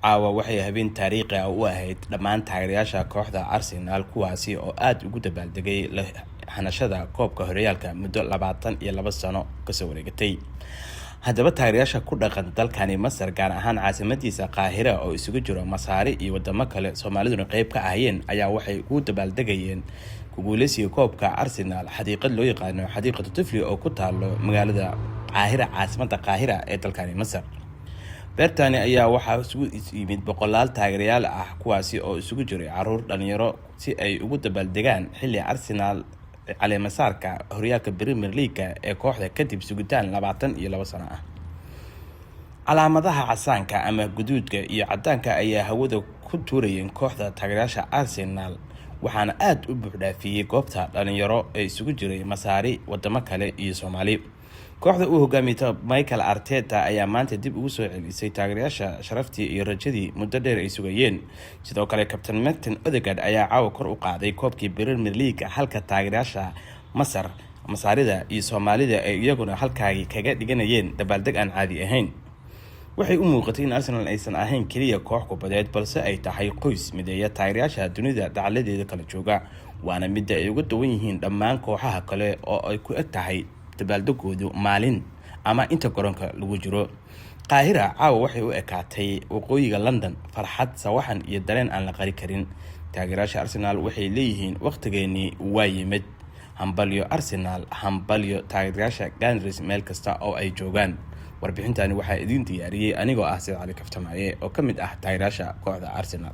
caawa waxay habeen taariikhi ah u ahayd dhammaan taageerayaasha kooxda Arsenal kuwaasi oo aad ugu dabaaldegay hanashada koobka horyaalka muddo 22 sano ka soo wareegatay. haddaba taageerayaasha ku dhaqan dalkani Masar gaar ahaan caasimadiisa Qaahira oo isugu jiro Masaari iyo wadamo kale Soomaaliduna qayb ka ahayeen ayaa waxay ugu dabaaldegayeen ku guuleysiga koobka Arsenal xadiiqad loo yaqaan xadiiqada Tifli oo ku taalo magaalada Qaahira caasimada Qaahira ee dalkani Masar. beertani ayaa waxaa isugu yimid boqolaal taageerayaal ah kuwaasi oo isugu jiray caruur dhalinyaro si ay ugu dabaaldegaan xilli Arsenal caleemasaarka horyaalka Premier League ee kooxda kadib sugitaan 22 sano ah. calaamadaha casaanka ama guduudka iyo cadaanka ayaa hawada ku tuurayeen kooxda taageerayaasha Arsenal waxaana aad u buuxdhaafiyay goobta dhalinyaro ee isugu jiray Masaari wadamo kale iyo Soomaali. kooxda uu hogaamiyay Mikel Arteta ayaa maanta dib ugu soo celisay taageerayaasha sharaftii iyo rajadii muddo dheer ay sugayeen. sidoo kale Captain Martin Odegaard ayaa caawa kor u qaaday koobkii Premier League halka taageerayaasha Masaarida iyo Soomaalida ay iyaguna halkaagi kaga dhiganayeen dabaaldeg aan caadi ahayn. waxay u muuqatay in Arsenal aysan ahayn kaliya koox kubadeed balse ay tahay qoys mideeya taageerayaasha dunida dacaladeeda kala jooga waana mid ay uga duwan yihiin dhammaan kooxaha kale oo ay ku eg tahay dabaaldegoodu maalin ama inta garoonka lagu jiro. Qaahira caawa waxay u ekaatay waqooyiga London farxad sawaxan iyo dareen aan la qari karin. taageerayaasha Arsenal waxay leeyihiin waqtigeeni waa yimid. hambalyo Arsenal, hambalyo taageerayaasha Gunners meel kasta oo ay joogaan. warbixintani waxaa idin diyaariyay anigoo ah Said Ali Kaftamaaye oo kamid ah taageerayaasha kooxda Arsenal.